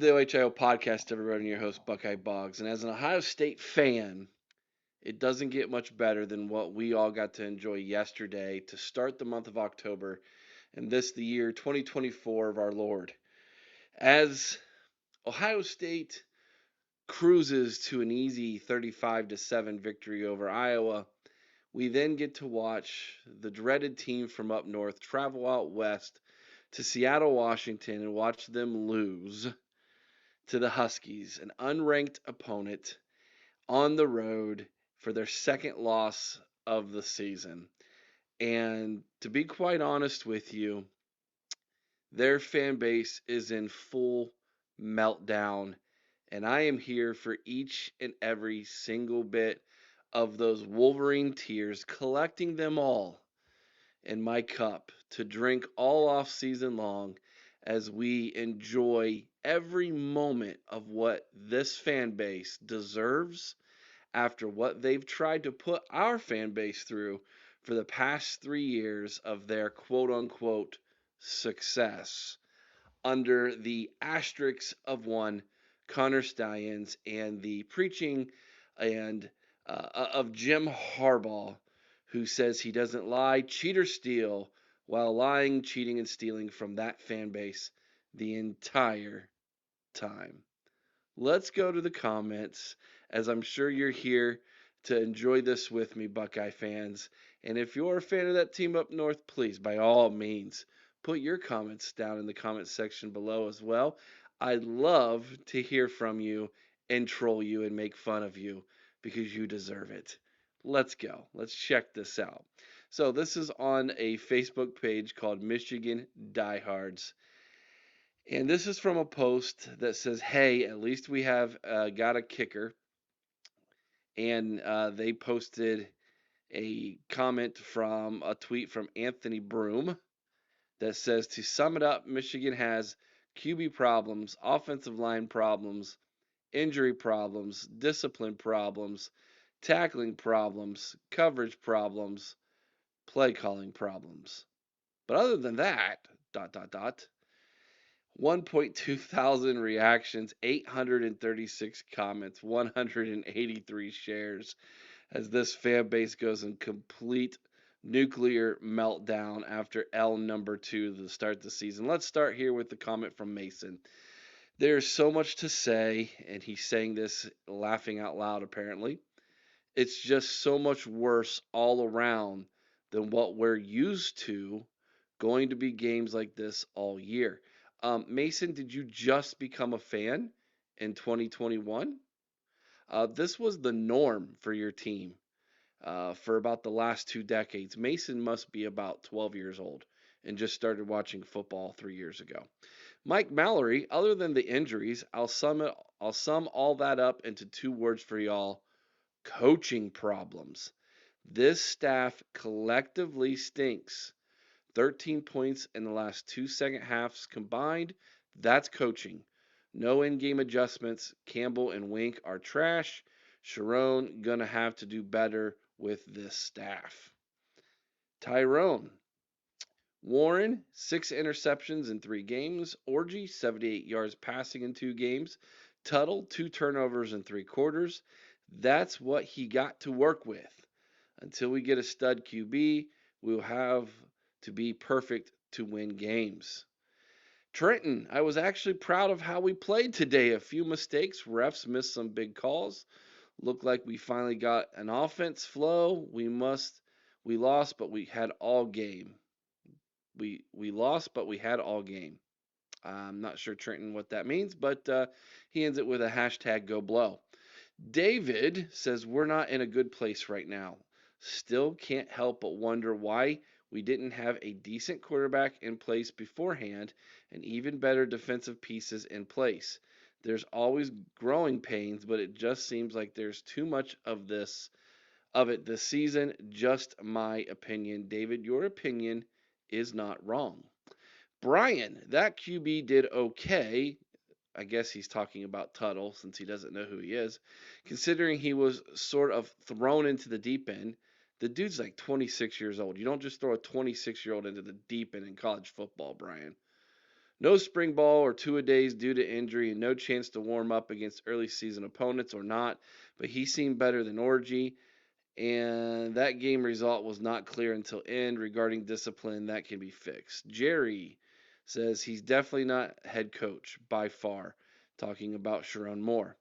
to the OHIO podcast, everybody. I'm your host, Buckeye Boggs. And as an Ohio State fan, it doesn't get much better than what we all got to enjoy yesterday to start the month of October and this, the year 2024 of our Lord. As Ohio State cruises to an easy 35-7 victory over Iowa, we then get to watch the dreaded team from up north travel out west to Seattle, Washington, and watch them lose to the Huskies, an unranked opponent on the road for their second loss of the season. And to be quite honest with you, their fan base is in full meltdown. And I am here for each and every single bit of those Wolverine tears, collecting them all in my cup to drink all off season long as we enjoy every moment of what this fan base deserves after what they've tried to put our fan base through for the past 3 years of their quote unquote success under the asterisks of one Connor Stallions and the preaching and of Jim Harbaugh, who says he doesn't lie, cheat, or steal, while lying, cheating, and stealing from that fan base the entire time. Let's go to the comments, as I'm sure you're here to enjoy this with me, Buckeye fans. And if you're a fan of that team up north, please, by all means, put your comments down in the comment section below as well. I'd love to hear from you and troll you and make fun of you because you deserve it. Let's go. Let's check this out. So, this is on a Facebook page called Michigan Diehards. And this is from a post that says, "Hey, at least we have got a kicker." And they posted a comment from a tweet from Anthony Broom that says, "To sum it up, Michigan has QB problems, offensive line problems, injury problems, discipline problems, tackling problems, coverage problems, play calling problems. But other than that, dot, dot, dot, 1.2 thousand reactions, 836 comments, 183 shares as this fan base goes in complete nuclear meltdown after L number 2 to start the season." Let's start here with the comment from Mason. "There's so much to say," and he's saying this laughing out loud apparently. "It's just so much worse all around than what we're used to going to be games like this all year." Mason, did you just become a fan in 2021? This was the norm for your team for about the last 2 decades. Mason must be about 12 years old and just started watching football 3 years ago. Mike Mallory, "Other than the injuries, I'll sum all that up into 2 words for y'all: coaching problems. This staff collectively stinks. 13 points in the last 2 second halves combined. That's coaching. No in-game adjustments. Campbell and Wink are trash. Sharon gonna have to do better with this staff." Tyrone, "Warren, 6 interceptions in 3 games. Orgy, 78 yards passing in 2 games. Tuttle, 2 turnovers in 3 quarters. That's what he got to work with. Until we get a stud QB, we'll have to be perfect to win games." Trenton, "I was actually proud of how we played today. A few mistakes, refs missed some big calls. Looked like we finally got an offense flow. We lost, but we had all game. We lost, but we had all game." I'm not sure, Trenton, what that means, but he ends it with a hashtag go blow. David says, "We're not in a good place right now. Still can't help but wonder why we didn't have a decent quarterback in place beforehand and even better defensive pieces in place. There's always growing pains, but it just seems like there's too much of it this season. Just my opinion." David, your opinion is not wrong. Brian, "That QB did okay." I guess he's talking about Tuttle since he doesn't know who he is. "Considering he was sort of thrown into the deep end." The dude's like 26 years old. You don't just throw a 26-year-old into the deep end in college football, Brian. No spring ball or two-a-days due to injury and no chance to warm up against early season opponents or not, but he seemed better than Orji, and that game result was not clear until end. Regarding discipline, that can be fixed. Jerry says he's definitely not head coach by far, talking about Sharon Moore.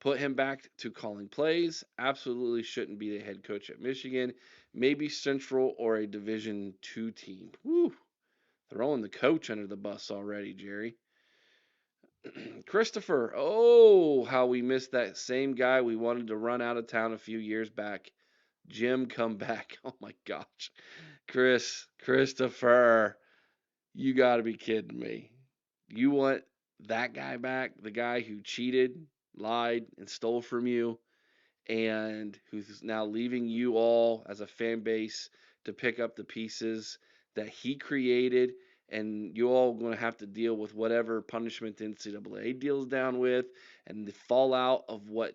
Put him back to calling plays. Absolutely shouldn't be the head coach at Michigan. Maybe Central or a Division II team. Woo, throwing the coach under the bus already, Jerry. Christopher, oh, how we missed that same guy we wanted to run out of town a few years back. Jim, come back. Oh my gosh. Christopher, you got to be kidding me. You want that guy back? The guy who cheated, lied, and stole from you, and who's now leaving you all as a fan base to pick up the pieces that he created, and you all going to have to deal with whatever punishment the NCAA deals down with, and the fallout of what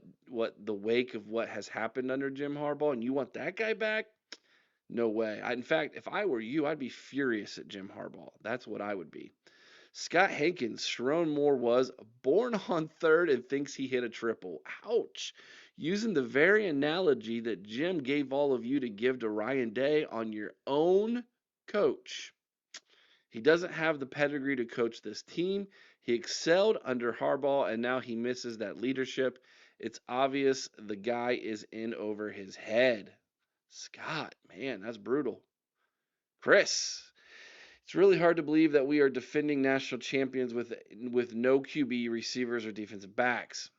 the wake of what has happened under Jim Harbaugh, and you want that guy back? No way. In fact, if I were you, I'd be furious at Jim Harbaugh. That's what I would be. Scott Hankins, Sharon Moore was born on third and thinks he hit a triple. Ouch. Using the very analogy that Jim gave all of you to give to Ryan Day on your own coach. He doesn't have the pedigree to coach this team. He excelled under Harbaugh, and now he misses that leadership. It's obvious the guy is in over his head. Scott, man, that's brutal. Chris, it's really hard to believe that we are defending national champions with no QB, receivers, or defensive backs.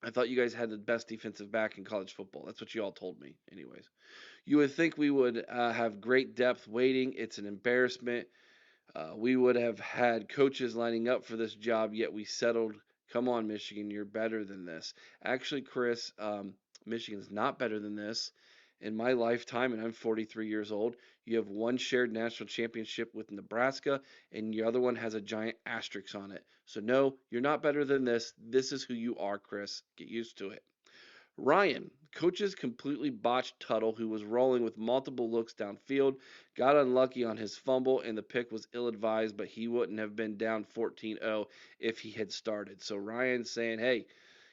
I thought you guys had the best defensive back in college football. That's what you all told me, anyways. You would think we would have great depth waiting. It's an embarrassment. We would have had coaches lining up for this job, yet we settled. Come on, Michigan, you're better than this. Actually, Chris, Michigan's not better than this. In my lifetime, and I'm 43 years old, you have one shared national championship with Nebraska, and the other one has a giant asterisk on it. So, no, you're not better than this. This is who you are, Chris. Get used to it. Ryan, coaches completely botched Tuttle, who was rolling with multiple looks downfield, got unlucky on his fumble, and the pick was ill advised, but he wouldn't have been down 14-0 if he had started. So Ryan's saying, hey,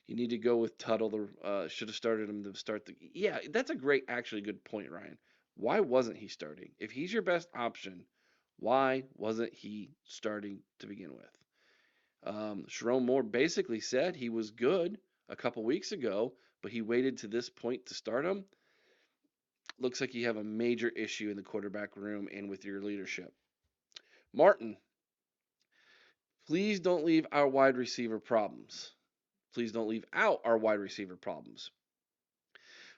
you need to go with Tuttle. Should have started him to start the. Yeah, that's a great, actually good point, Ryan. Why wasn't he starting? If he's your best option, why wasn't he starting to begin with? Sharon Moore basically said he was good a couple weeks ago, but he waited to this point to start him. Looks like you have a major issue in the quarterback room and with your leadership. Martin, please don't leave our wide receiver problems. Please don't leave out our wide receiver problems.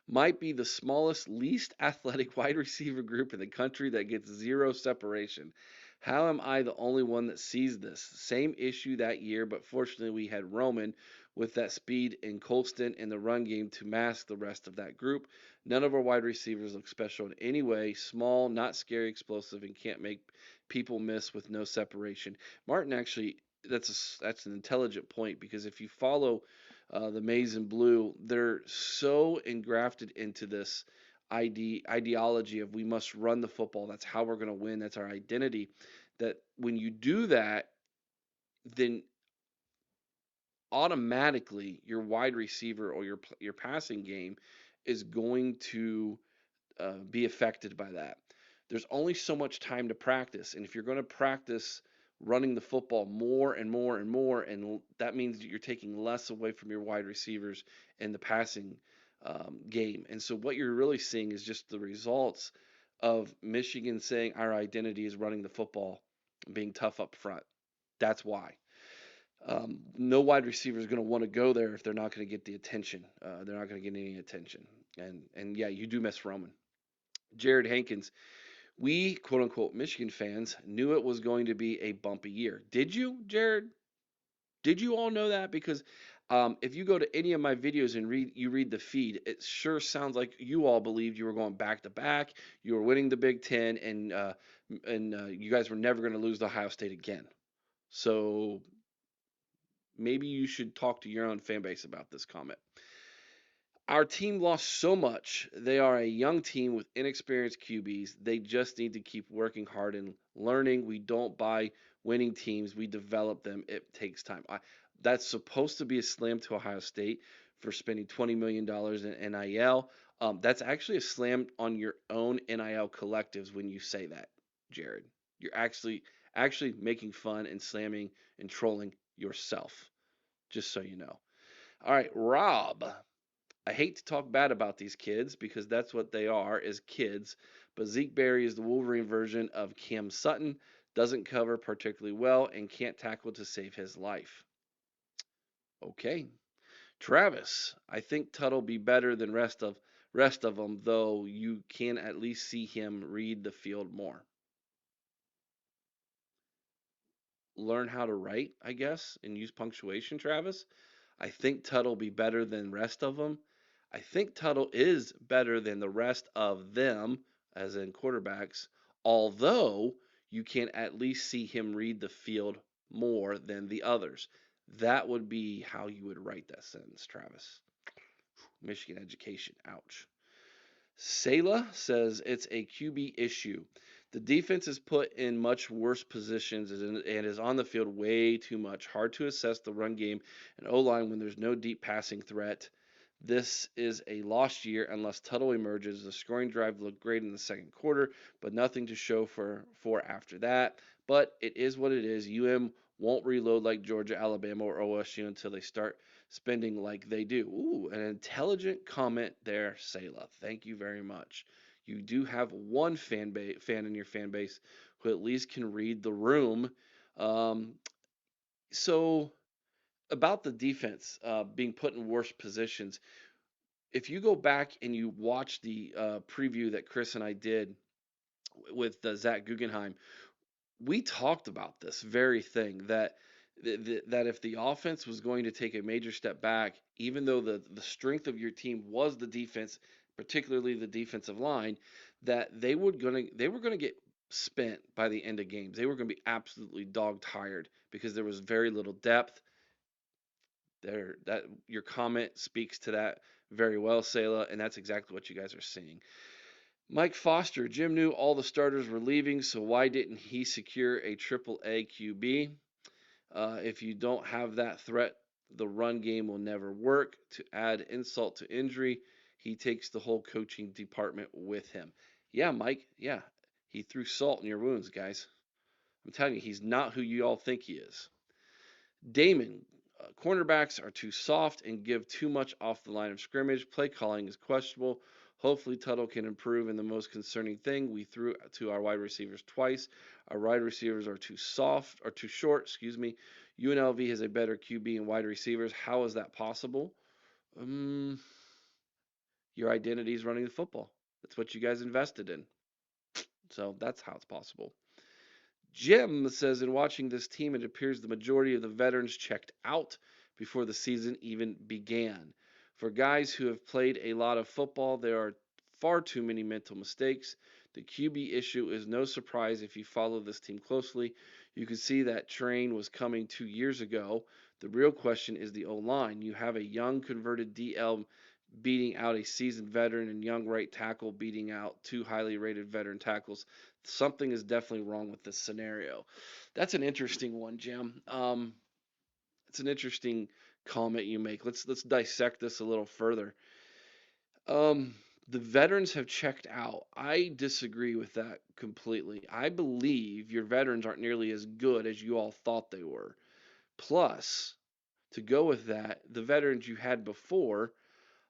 Might be the smallest, least athletic wide receiver group in the country that gets zero separation. How am I the only one that sees this? Same issue that year, but fortunately we had Roman with that speed and Colston in the run game to mask the rest of that group. None of our wide receivers look special in any way. Small, not scary, explosive, and can't make people miss with no separation. Martin, actually, that's an intelligent point, because if you follow the Maize and Blue, they're so engrafted into this ideology of we must run the football. That's how we're going to win. That's our identity. That when you do that, then automatically your wide receiver or your passing game is going to be affected by that. There's only so much time to practice, and if you're going to practice running the football more and more and more, and that means you're taking less away from your wide receivers in the passing game. And so what you're really seeing is just the results of Michigan saying our identity is running the football and being tough up front. That's why. No wide receiver is going to want to go there if they're not going to get the attention. They're not going to get any attention. And yeah, you do miss Roman. Jared Hankins, we quote unquote Michigan fans knew it was going to be a bumpy year. Did you, Jared? Did you all know that? Because if you go to any of my videos and read the feed, it sure sounds like you all believed you were going back to back, you were winning the Big Ten, and you guys were never going to lose to Ohio State again. So maybe you should talk to your own fan base about this comment. Our team lost so much. They are a young team with inexperienced QBs. They just need to keep working hard and learning. We don't buy winning teams. We develop them. It takes time. That's supposed to be a slam to Ohio State for spending $20 million in NIL. That's actually a slam on your own NIL collectives when you say that, Jared. You're actually making fun and slamming and trolling yourself, just so you know. All right, Rob. I hate to talk bad about these kids because that's what they are, is kids. But Zeke Berry is the Wolverine version of Cam Sutton, doesn't cover particularly well, and can't tackle to save his life. Okay. Travis, I think Tuttle be better than rest of them, though you can at least see him read the field more. Learn how to write, I guess, and use punctuation, Travis. I think Tuttle be better than rest of them. I think Tuttle is better than the rest of them, as in quarterbacks, although you can at least see him read the field more than the others. That would be how you would write that sentence, Travis. Michigan education, ouch. Sela says it's a QB issue. The defense is put in much worse positions and is on the field way too much. Hard to assess the run game and O line when there's no deep passing threat. This is a lost year unless Tuttle emerges. The scoring drive looked great in the second quarter, but nothing to show for after that. But it is what it is. UM won't reload like Georgia, Alabama, or OSU until they start spending like they do. Ooh, an intelligent comment there, Selah. Thank you very much. You do have one fan in your fan base who at least can read the room. Um, so about the defense being put in worse positions, if you go back and you watch the preview that Chris and I did with Zach Guggenheim, we talked about this very thing that if the offense was going to take a major step back, even though the strength of your team was the defense, particularly the defensive line, that they were gonna get spent by the end of games. They were gonna be absolutely dog tired because there was very little depth. There, that your comment speaks to that very well, Selah, and that's exactly what you guys are seeing. Mike Foster, Jim knew all the starters were leaving, so why didn't he secure a triple A QB? If you don't have that threat, the run game will never work. To add insult to injury, he takes the whole coaching department with him. Yeah, Mike. Yeah, he threw salt in your wounds, guys. I'm telling you, he's not who you all think he is. Damon, cornerbacks are too soft and give too much off the line of scrimmage. Play calling is questionable. Hopefully, Tuttle can improve. And the most concerning thing, we threw to our wide receivers twice. Our wide receivers are too soft or too short. Excuse me. UNLV has a better QB and wide receivers. How is that possible? Your identity is running the football. That's what you guys invested in. So that's how it's possible. Jim says in watching this team, it appears the majority of the veterans checked out before the season even began. For guys who have played a lot of football, there are far too many mental mistakes. The QB issue is no surprise if you follow this team closely. You can see that train was coming 2 years ago. The real question is the O-line. You have a young converted DL beating out a seasoned veteran and young right tackle beating out two highly rated veteran tackles. Something is definitely wrong with this scenario. That's an interesting one, Jim. It's an interesting comment you make. Let's dissect this a little further. The veterans have checked out. I disagree with that completely. I believe your veterans aren't nearly as good as you all thought they were. Plus, to go with that, the veterans you had before,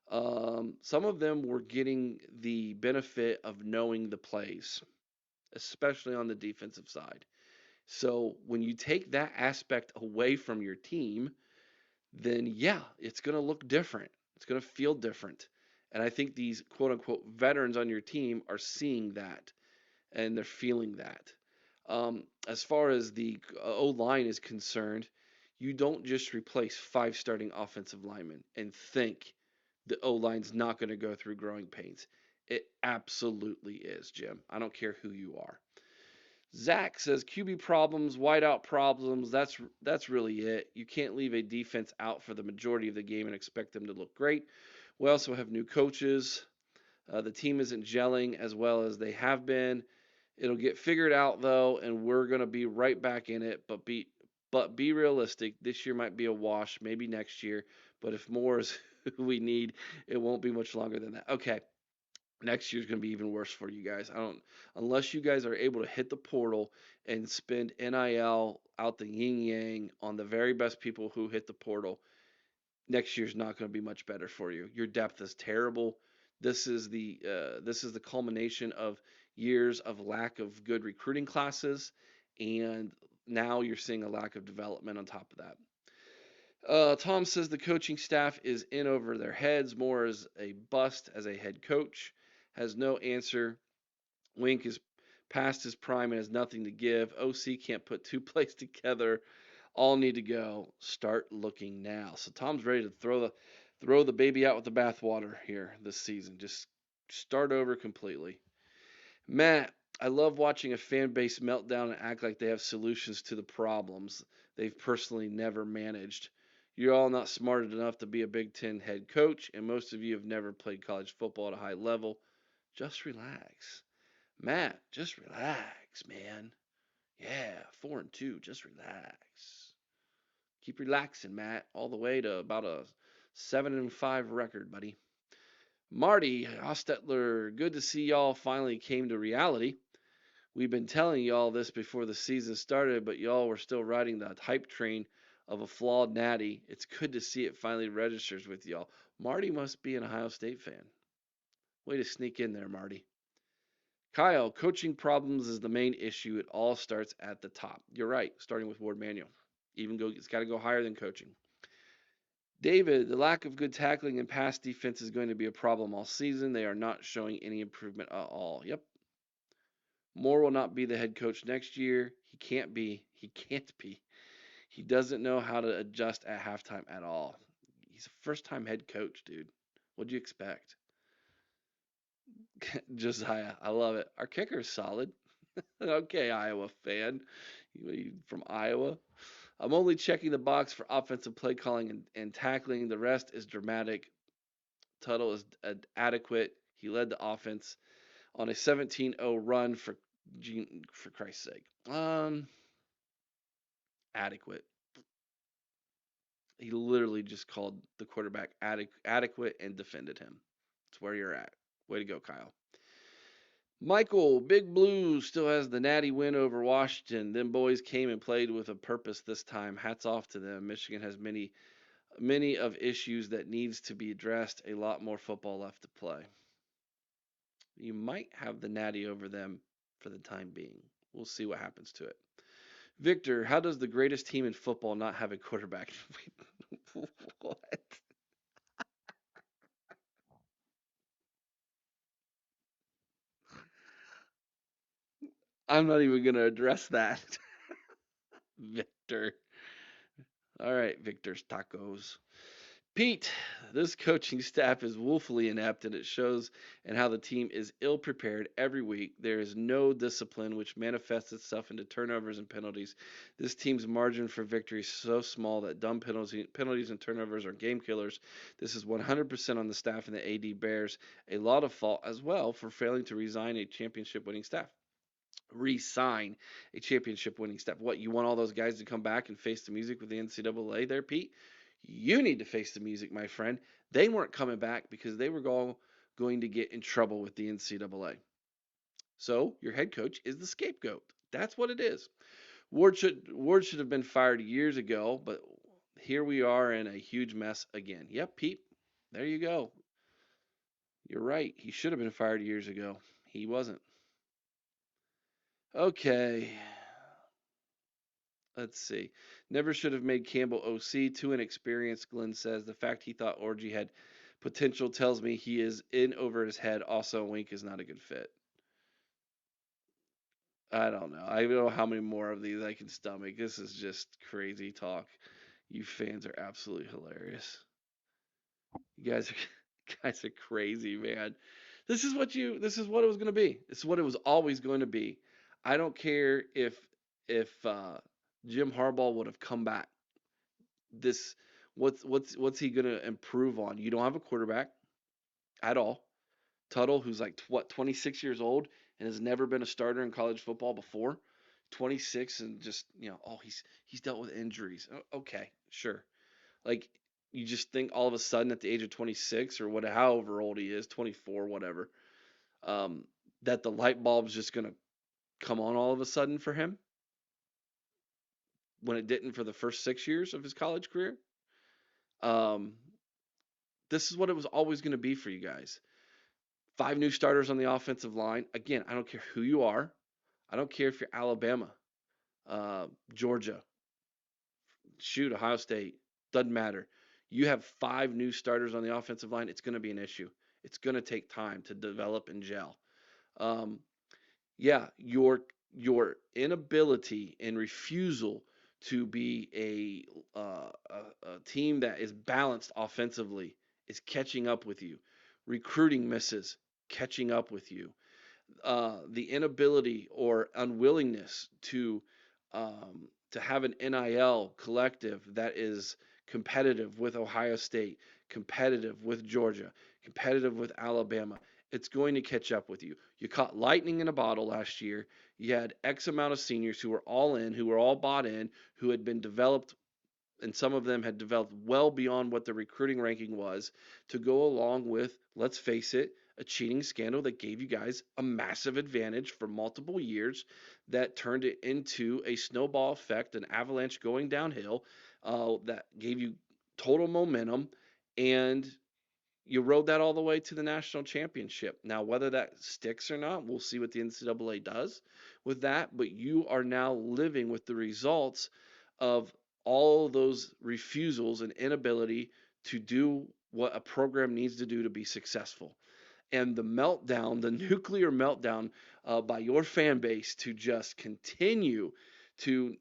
some of them were getting the benefit of knowing the plays, especially on the defensive side. So when you take that aspect away from your team, then yeah, it's going to look different. It's going to feel different. And I think these quote unquote veterans on your team are seeing that and they're feeling that. As far as the O line is concerned, you don't just replace five starting offensive linemen and think the O line's not going to go through growing pains. It absolutely is, Jim. I don't care who you are. Zach says QB problems, wideout problems. That's really it. You can't leave a defense out for the majority of the game and expect them to look great. We also have new coaches. The team isn't gelling as well as they have been. It'll get figured out though, and we're gonna be right back in it. But be realistic. This year might be a wash, maybe next year. But if more is who we need, it won't be much longer than that. Okay, next year's gonna be even worse for you guys. I don't unless you guys are able to hit the portal and spend NIL out the yin yang on the very best people who hit the portal. Next year's not going to be much better for you. Your depth is terrible. This is the culmination of years of lack of good recruiting classes, and now you're seeing a lack of development on top of that. Tom says the coaching staff is in over their heads. Moore is a bust as a head coach, has no answer. Wink is past his prime and has nothing to give. OC can't put two plays together. All need to go. Start looking now. So Tom's ready to throw the baby out with the bathwater here this season. Just start over completely. Matt, I love watching a fan base meltdown and act like they have solutions to the problems they've personally never managed. You're all not smart enough to be a Big Ten head coach, and most of you have never played college football at a high level. Just relax. Matt, just relax, man. Yeah, 4-2. Just relax. Keep relaxing, Matt, all the way to about a 7-5 record, buddy. Marty Hostetler, good to see y'all finally came to reality. We've been telling y'all this before the season started, but y'all were still riding the hype train of a flawed natty. It's good to see it finally registers with y'all. Marty must be an Ohio State fan. Way to sneak in there, Marty. Kyle, coaching problems is the main issue. It all starts at the top. You're right, starting with Ward Manuel. It's got to go higher than coaching. David, the lack of good tackling and pass defense is going to be a problem all season. They are not showing any improvement at all. Yep. Moore will not be the head coach next year. He can't be. He can't be. He doesn't know how to adjust at halftime at all. He's a first time head coach, dude. What'd you expect? Josiah, I love it. Our kicker is solid. Okay, Iowa fan. You from Iowa? I'm only checking the box for offensive play calling and tackling. The rest is dramatic. Tuttle is adequate. He led the offense on a 17-0 run for Christ's sake. Adequate. He literally just called the quarterback adequate and defended him. That's where you're at. Way to go, Kyle. Michael, Big Blue still has the natty win over Washington. Them boys came and played with a purpose this time. Hats off to them. Michigan has many of issues that needs to be addressed. A lot more football left to play. You might have the natty over them for the time being. We'll see what happens to it. Victor, how does the greatest team in football not have a quarterback? What? I'm not even going to address that. Victor. All right, Victor's tacos. Pete, this coaching staff is woefully inept and it shows in how the team is ill prepared every week. There is no discipline, which manifests itself into turnovers and penalties. This team's margin for victory is so small that dumb penalties and turnovers are game killers. This is 100% on the staff and the AD bears a lot of fault as well for failing to re-sign a championship winning staff. What, you want all those guys to come back and face the music with the NCAA there, Pete? You need to face the music, my friend. They weren't coming back because they were going to get in trouble with the NCAA. So your head coach is the scapegoat. That's what it is. Ward should have been fired years ago, but here we are in a huge mess again. Yep, Pete. There you go. You're right. He should have been fired years ago. He wasn't. Okay. Let's see. Never should have made Campbell OC. Too inexperienced, Glenn says. The fact he thought Orgy had potential tells me he is in over his head. Also, Wink is not a good fit. I don't know. I don't know how many more of these I can stomach. This is just crazy talk. You fans are absolutely hilarious. You guys are guys are crazy, man. This is what it was going to be. This is what it was always going to be. I don't care if Jim Harbaugh would have come back. This what's he going to improve on? You don't have a quarterback at all. Tuttle, who's like, what, 26 years old and has never been a starter in college football before. 26 and just, oh, he's dealt with injuries. Okay, sure. Like, you just think all of a sudden at the age of 26 or however old he is, 24, whatever, um, that the light bulb's just going to come on all of a sudden for him when it didn't for the first 6 years of his college career. Um, this is what it was always going to be for you guys. 5 new starters on the offensive line. Again, I don't care who you are. I don't care if you're Alabama, Georgia, shoot, Ohio State. Doesn't matter. You have 5 new starters on the offensive line. It's going to be an issue. It's going to take time to develop and gel. Um, yeah, your inability and refusal to be a team that is balanced offensively is catching up with you. Recruiting misses catching up with you. The inability or unwillingness to have an NIL collective that is competitive with Ohio State, competitive with Georgia, competitive with Alabama. It's going to catch up with you. You caught lightning in a bottle last year. You had X amount of seniors who were all in, who were all bought in, who had been developed, and some of them had developed well beyond what the recruiting ranking was to go along with, let's face it, a cheating scandal that gave you guys a massive advantage for multiple years that turned it into a snowball effect, an avalanche going downhill that gave you total momentum, and you rode that all the way to the national championship. Now, whether that sticks or not, we'll see what the NCAA does with that, but you are now living with the results of all those refusals and inability to do what a program needs to do to be successful. And the meltdown, the nuclear meltdown by your fan base to just continue to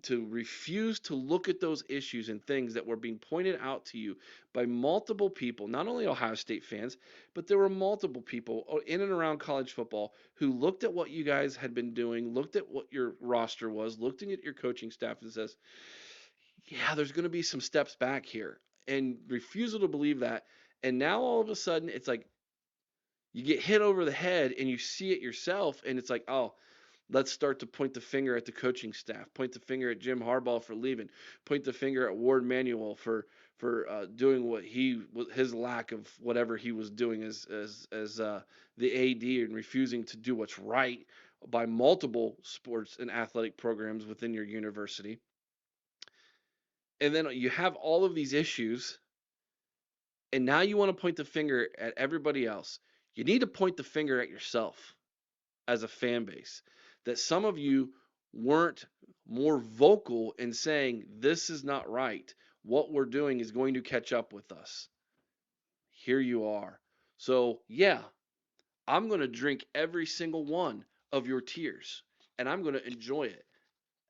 refuse to look at those issues and things that were being pointed out to you by multiple people, not only Ohio State fans, but there were multiple people in and around college football who looked at what you guys had been doing, looked at what your roster was, looked at your coaching staff and says, yeah, there's going to be some steps back here, and refusal to believe that. And now all of a sudden it's like you get hit over the head and you see it yourself, and it's like, oh, let's start to point the finger at the coaching staff, point the finger at Jim Harbaugh for leaving, point the finger at Ward Manuel for doing what his lack of whatever he was doing as the AD and refusing to do what's right by multiple sports and athletic programs within your university. And then you have all of these issues, and now you want to point the finger at everybody else. You need to point the finger at yourself as a fan base, that some of you weren't more vocal in saying, this is not right. What we're doing is going to catch up with us. Here you are. So, yeah, I'm going to drink every single one of your tears, and I'm going to enjoy it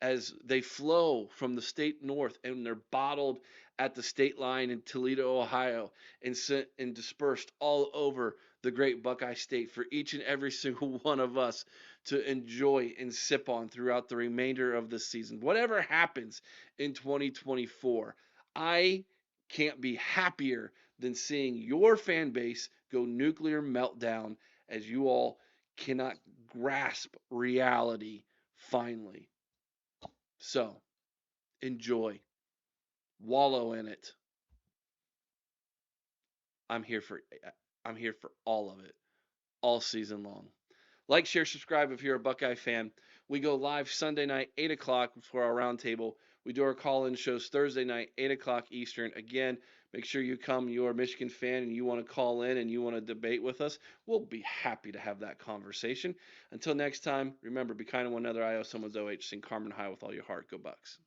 as they flow from the state north and they're bottled at the state line in Toledo, Ohio, and sent and dispersed all over the great Buckeye State for each and every single one of us to enjoy and sip on throughout the remainder of the season. Whatever happens in 2024, I can't be happier than seeing your fan base go nuclear meltdown as you all cannot grasp reality finally. So enjoy, wallow in it. I'm here for I'm here for all of it, all season long. Like, share, subscribe if you're a Buckeye fan. We go live Sunday night, 8 o'clock for our roundtable. We do our call-in shows Thursday night, 8 o'clock Eastern. Again, make sure you come. You're a Michigan fan and you want to call in and you want to debate with us. We'll be happy to have that conversation. Until next time, remember, be kind to one another. I owe someone's OH. Sing Carmen High with all your heart. Go Bucks.